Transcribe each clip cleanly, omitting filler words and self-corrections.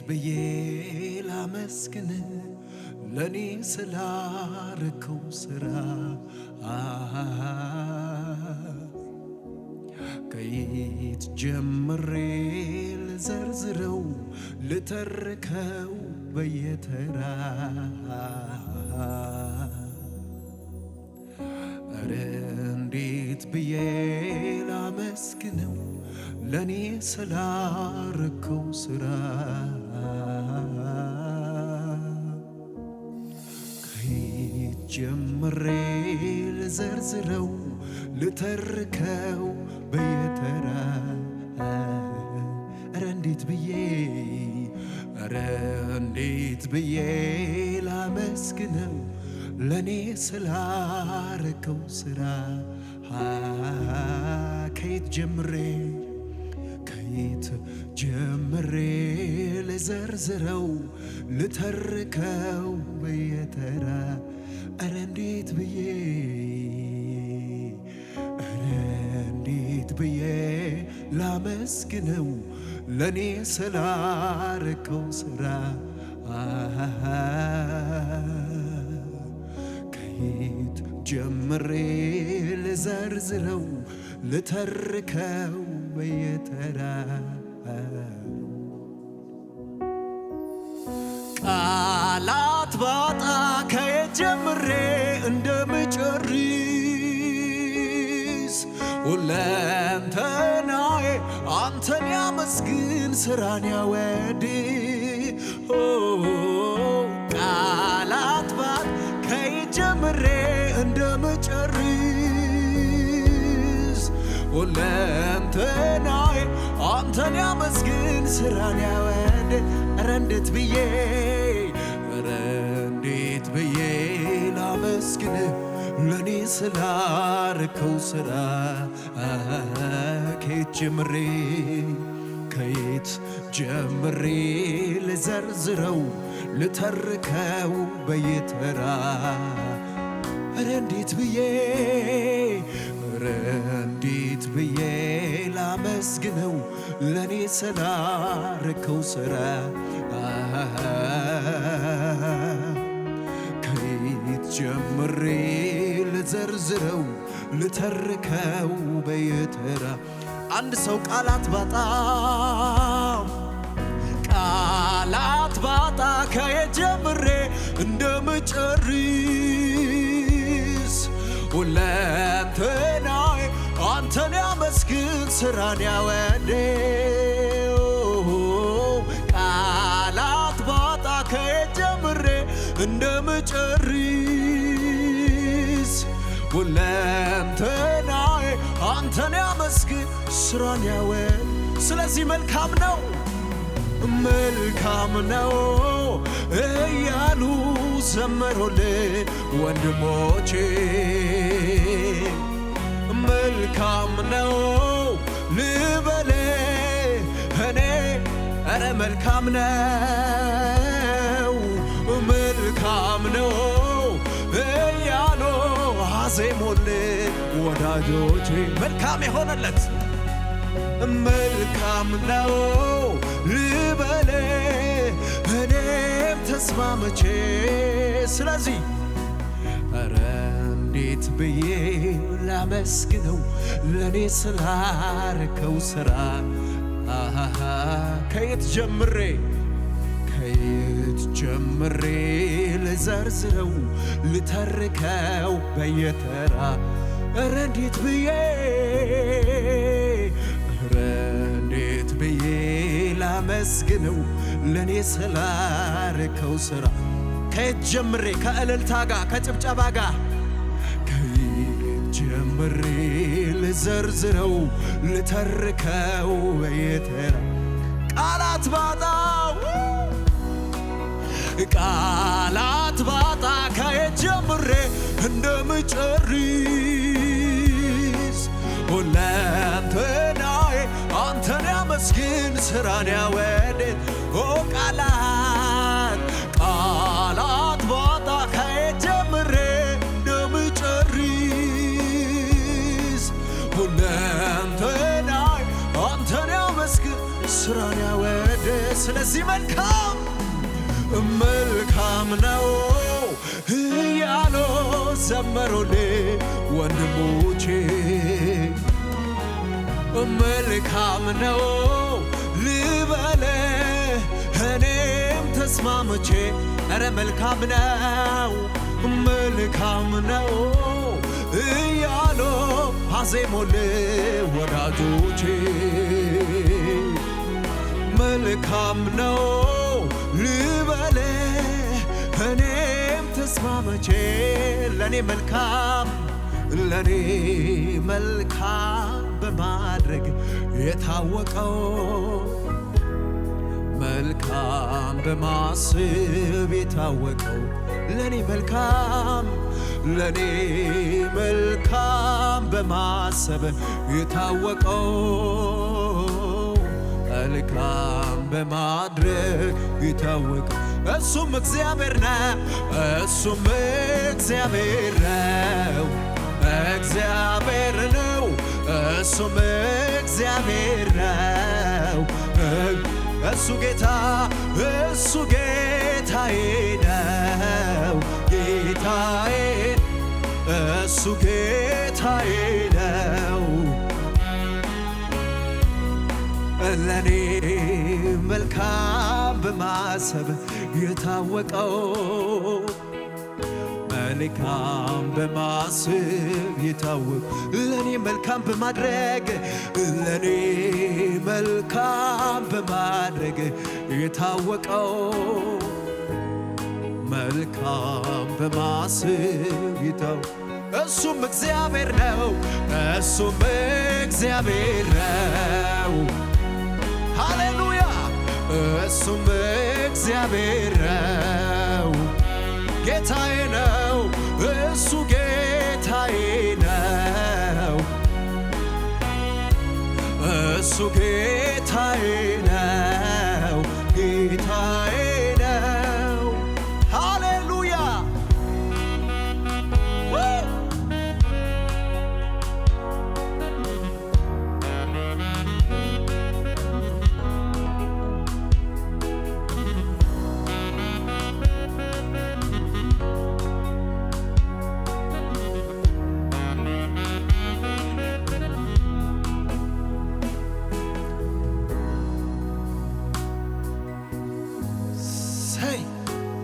ብዬ ላመስግን ለኔ ስላረከው ስራ ከየት ጀምሬ ልዘርዝረው ልተርከው በየተራ ኧረ እንዴት ብዬ ላመስግነው ለኔ ስላረከው ስራ ከየት ጀምሬ ልዘርዝረው ልተርከው በየተራ ኧረ እንዴት ብዬ ላመስግነው ለኔ ስላረከው ስራ ከየት ጀምሬ ልዘርዝረው ልተርከው በየተራ ኧረ እንዴት ብዬ ላመስግነው ለኔ ስላረከው ስራ ከየት ጀምሬ ልዘርዝረው ልተርከው በየተራ ቃላት ባጣ ከየት ጀምሬ እንደምጨርስ ሁለንተናዬ አንተን ያመስግን ስራን ያወድ ቃላት ባጣ ከየት ጀምሬ እንደምጨርስ ሁለንተናዬ አንተን ያመስግን ስራን ያወድ ኧረ እንዴት ብዬ ላመስግን ለኔ ስላረከው ስራ ከየት ጀምሬ ልዘርዝረው ልተርከው በየተራ ኧረ እንዴት ብዬ ላመስግነው ለኔ ስላረከው ስራ ከየት ጀምሬ ልዘርዝረው ልተርከው በየተራ አንድ ሰው ቃላት ባጣ ከየት ጀምሬ እንደምጨርስ ሁለንተናዬ አንተን ያመስግን ስራን ያወደው ቃላት ባጣ ከየት ጀምሬ እንደምጨርስ ሁለንተናዬ አንተን ያመስግን ስራን ያወድ ስለዚህ መልካም ነው እያሉ ዘመሩልኝ ወንድሞቼ መልካም ነው ልበል እኔ ኧረ መልካም ነው እያሉ አዜሙልኝ ወዳጆቼ መልካም የሆነለት መልካም ነው ልበል እኔም ተስማምቼ ስለዚህ ኧረ እንዴት ብዬ ላመስግነው ለኔ ስላረከው ስራ ከየት ጀምሬ ልዘርዝረው ልተርከው በየተራ ኧረ እንዴት ብዬ ላመስግነው ለኔ ስላረከው ስራ ከየት ጀምሬ ከእልልታ ጋር ከጭብጨባ ጋር ከየት ጀምሬ ልዘርዝረው ልተርከው በየተራ ቃላት ባጣ ከየት ጀምሬ እንደምጨርስ ሁለንተናዬ አንተን ያመስግን ስራን ያወድን ቃላት ባጣ ከየት ጀምሬ እንደምጨርስ ሁለንተናዬ አንተን ያመስግን ስራን ያወደ ስለዚህ መልካም መልካም ነው እያሉ ዘመሩልኝ ወንድሞቼ መልካም ነው ልበለ እኔም ተስማምቼ ኧረ መልካም ነው እያሉ አዜሙልኝ ወዳጆቼ መልካም ነው ልበለ እኔም ተስማምቼ ለኔ መልካም በማድረግ የታወቀው መልካም በማሰብ የታወቀው ለኔ መልካም በማሰብ የታወቀው መልካም በማድረግ የታወቀው እሱም እግዚአብሔር ነው እሱም እግዚአብሔር ነው እሱ ጌታዬ ነው እሱ ጌታዬ ነው ለኔ መልካም በማሰብ የታወቀው መልካም በማሰብ የታወቀው ለኔ መልካም በማድረግ የታወቀው መልካም በማሰብ የታወቀው እሱም እግዚአብሔር ነው ሃሌሉያ እሱም እግዚአብሔር ነው ጌታዬ ነው እሱ ጌታዬ ነው እሱ ጌታዬ ነው ሃሌሉያ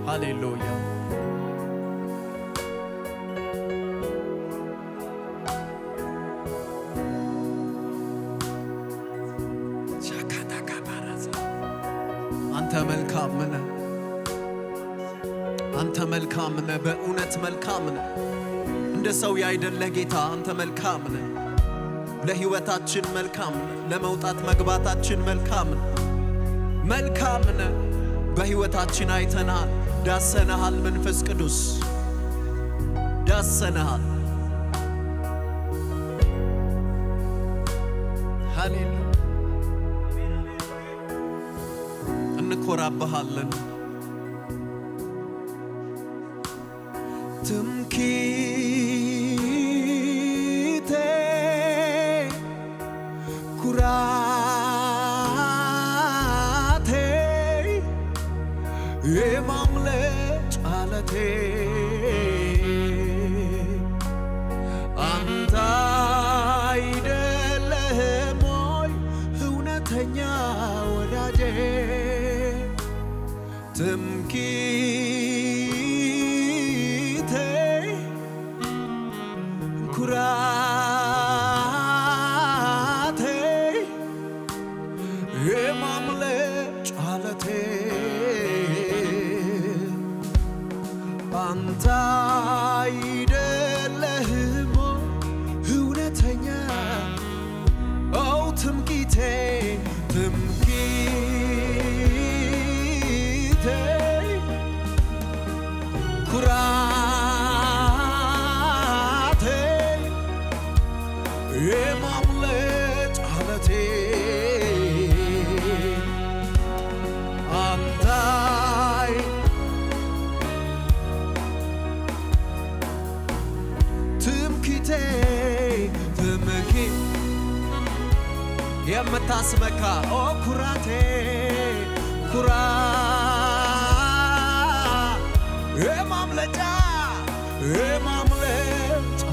ሃሌሉያ አንተ መልካም ነህ በእውነት መልካም ነህ እንደ ሰው ያይደለህ ጌታ አንተ መልካም ነህ ለሕይወታችን መልካም ነህ ለመውጣት መግባታችን መልካም ነህ በሕይወታችን አይተናል ዳሰነሃል መንፈስ ቅዱስ ዳሰነሃል ሃሌሉያ እንኮራብሃለን ትምክህቴ ኩራቴ የማምለጫ ዓለቴ አንተ አይደለህም ወይ እውነተኛ ወዳጄ ትምክህቴ ኩራቴ የማምለጫ ዓለቴ አንተ አይደለህም እውነተኛ ትምክህቴ ኩራቴ የማምለጫ ዓለቴ አንተ ትምክህቴ የምታስመካ ኦ ኩራቴ ኩራ የማምለጫ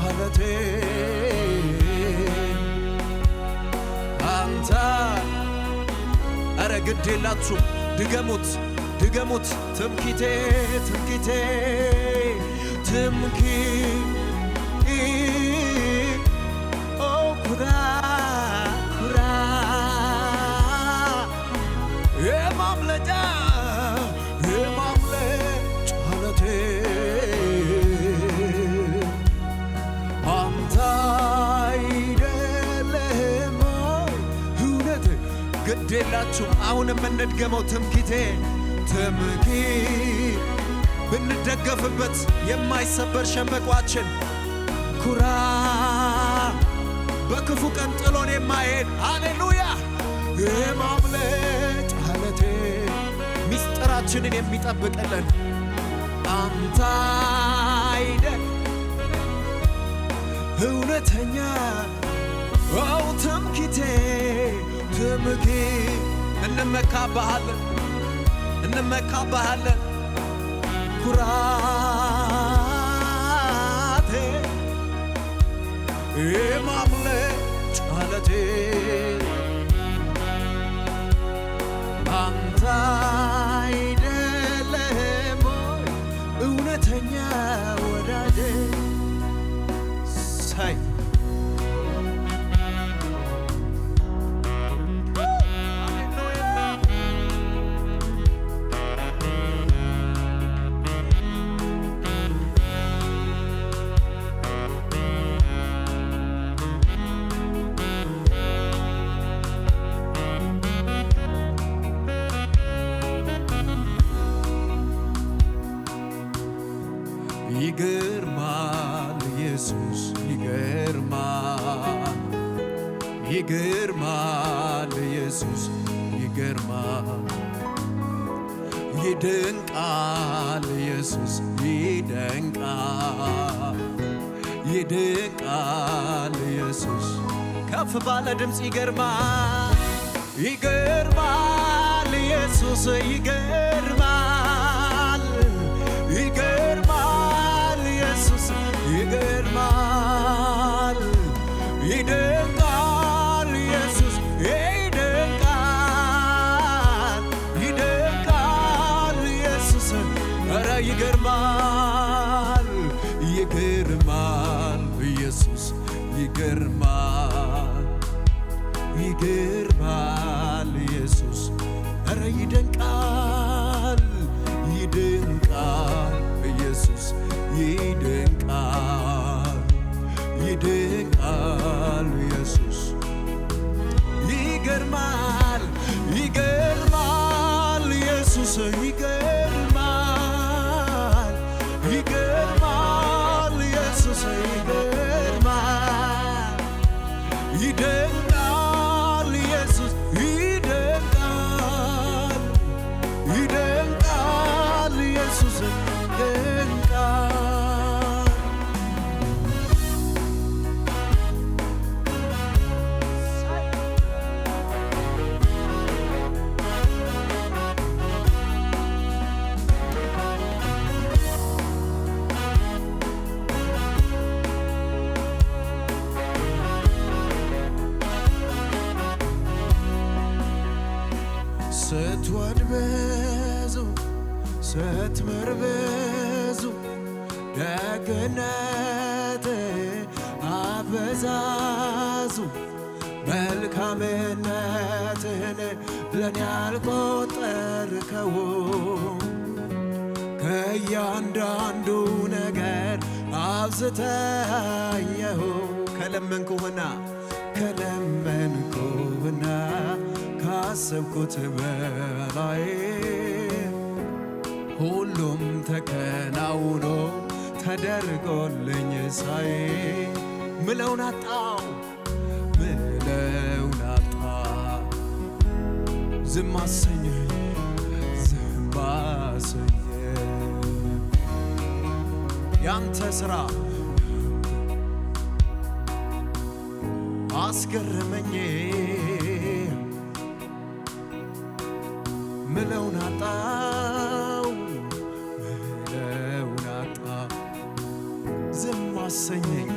ዓለቴ አንተ ኧረ ግድ የላችሁም ድገሙት ትምክህቴ ኦ ኩራ የማምለጫ ዓለቴ አንተ አይደለህም እውነት ግድ የላችሁም አሁንም እንድገመው ትምክህቴ ብንደገፍበት የማይሰበር ሸምበቋችን ኩራ በክፉ ቀን ጥሎን የማይሄድ ሃሌሉያ የማምለጫ ዓለቴ ሚስጥራችንን የሚጠብቅልን አንተ አይደል እውነተኛ ኦ ትምክህቴ እንመካብሃለን ኩራቴ የማምለጫ ዓለቴ አንተ አይደለህም እውነተኛ ወዳጄ ሳይ ይገርማል ኢየሱስ ይገርማል ኢየሱስ ይገርማል ይደንቃል ኢየሱስ ይደንቃል ኢየሱስ ከፍ ባለ ድምፅ ይገርማል ኢየሱስ ይገርማል ኢየሱስ ይገርማል ይደንቃል ኢየሱስ ይደንቃል ኢየሱስ ኧረ ይገርማል ኢየሱስ ይገርማል ኢየሱስ ኧረ ይደንቃል ኢየሱስ ይደንቃል ኢየሱስ ይገርማል ኢየሱስ ይገርማል ኢየሱስ ይገርማል ይደንቃል ኢየሱስ ይደንቃል ኢየሱስ ይደንቃል ስትወድ ብዙ ስትምር ብዙ ደግነት አበዛዙ መልካምነትን ለኔ ያልቆጠርከው ከእያንዳንዱ ነገር አብዝተኸው ከለመንኩህና ካሰብኩት በላይ ሁሉም ተከናውኖ ተደርጎልኝ ሳይ ምለውን አጣው ዝም አሰኘኝ ያንተ ሥራ አስገረመኝ ምለውን አጣው ምለውን አጣው ዝም አሰኘኝ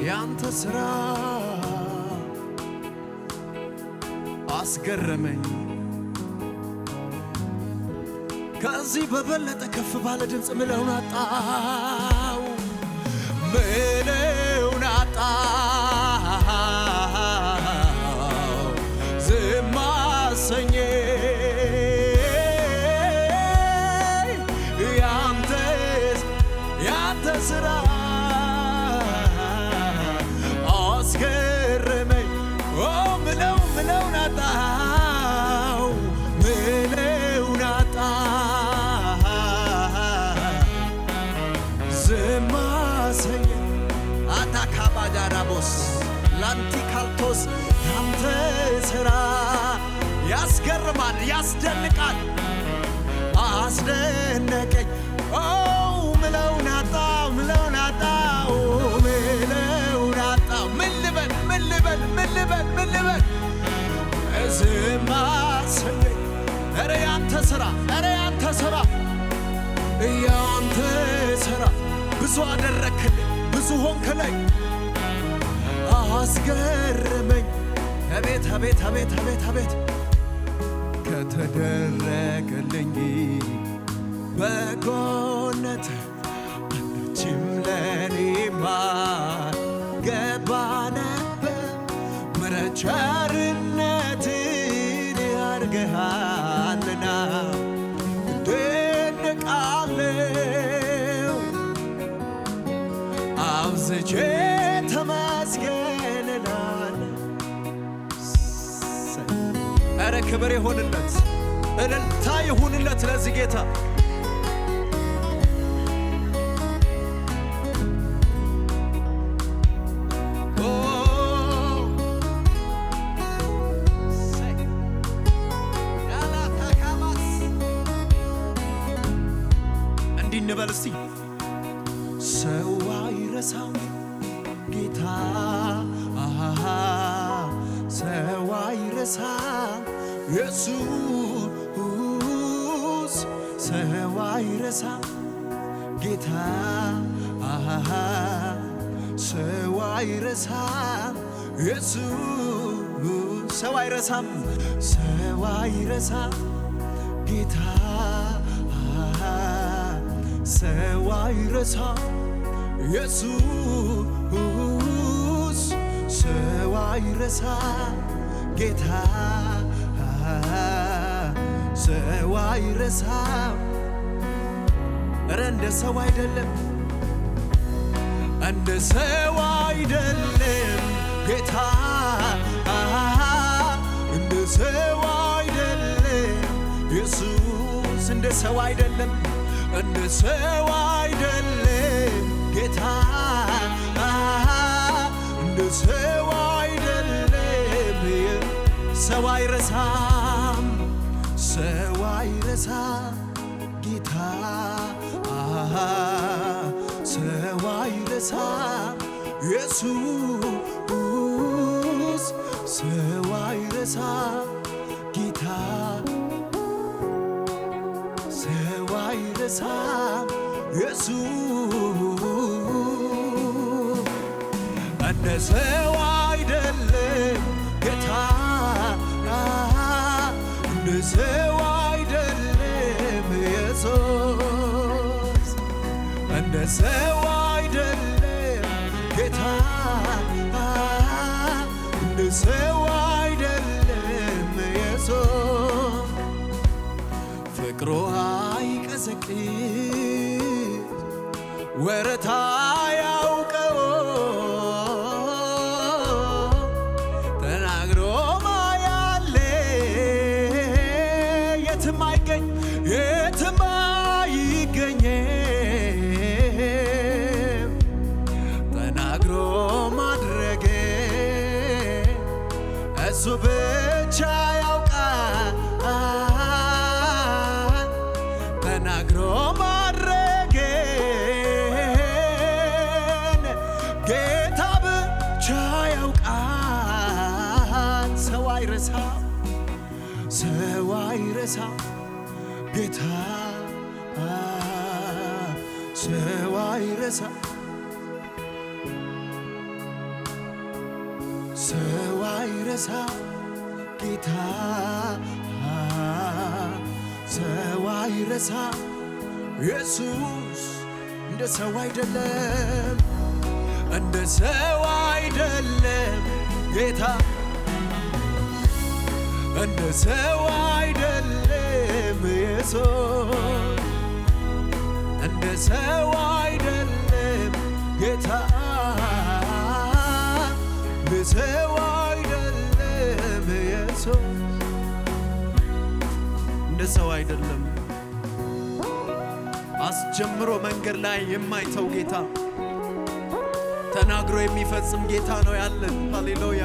ያንተ ሥራ አስገረመኝ ከዚህ በበለጠ ከፍ ባለ ድምፅ ምለውን አጣው ምለውን አጣው ዝም አሰኘኝ ያንተ ሥራ አስገረመኝ ምለውን አጣው ምለውን አጣው ዝም አሰኘኝ አታካባዳራቦስ ላንቲካልቶስ ያንተ ሥራ ያስገርማል ያስደንቃል አስደነቀኝ ምለውን አጣው ምለውን አጣው ምለውን አጣው ምን ልበል ዝም አሰኘኝ ኧረ ያንተ ሥራ ያንተ ሥራ ብዙ አደረክልኝ ብዙ ሆንክልኝ አስገረመኝ አቤት አቤት አቤት አቤት አቤት ከተደረገልኝ በጎነት አንዳችም ለኔማ ገባ ነበር ምሕረት ቸርነትን ያርገሃልና እደነቃለሁ አብዝቼ ተመስገን እላለሁ ኧረ ክብር ይሁንለት እልልታ ይሁንለት ለዚህ ጌታ እንበል እስቲ ሰው አይረሳም ጌታ ሰው አይረሳም ኢየሱስ ሰው አይረሳም ጌታ ሰው አይረሳም ኢየሱስ ሰው አይረሳም ጌታ ሰው አይረሳም ኢየሱስ ሰው አይረሳም ጌታ ሰው አይረሳም ኧረ እንደ ሰው አይደለም እንደ ሰው አይደለም ጌታ እንደ ሰው አይደለም ኢየሱስ እንደ ሰው አይደለም እንደ ሰው አይደለም ጌታ እንደ ሰው አይደለም ሰው አይረሳም ጌታ ሰው አይረሳም ኢየሱስ ሰው አይረሳም ጌታ ሰው አይረሳም ኢየሱስ እንደ ሰው አይደለም ጌታ እንደ ሰው አይደለም ኢየሱስ እንደ ሰው አይደለም ጌታ እንደ ሰው አይደለም ኢየሱስ ፍቅሩ አይቀዘቅዝ ወረታ ያውቀው ተናግሮ ማያለ የትም አይገኝ ተናግሮ ማድረግ እሱ ብቻ ያውቃል ተናግሮ ማድረግን ጌታ ብቻ ያውቃል አይረሳም ሰው አይረሳም ጌታ ሰው አይረሳም ሰው አይረሳም ጌታ ሰው አይረሳም ኢየሱስ እንደ ሰው አይደለም እንደ ሰው አይደለም ጌታ እንደ ሰው አይደለም ኢየሱስ እንደ ሰው አይደለም ጌታ እንደ ሰው አይደለም ኢየሱስ እንደ ሰው አይደለም አስጀምሮ መንገድ ላይ የማይተው ጌታ ተናግሮ የሚፈጽም ጌታ ነው ያለን ሃሌሉያ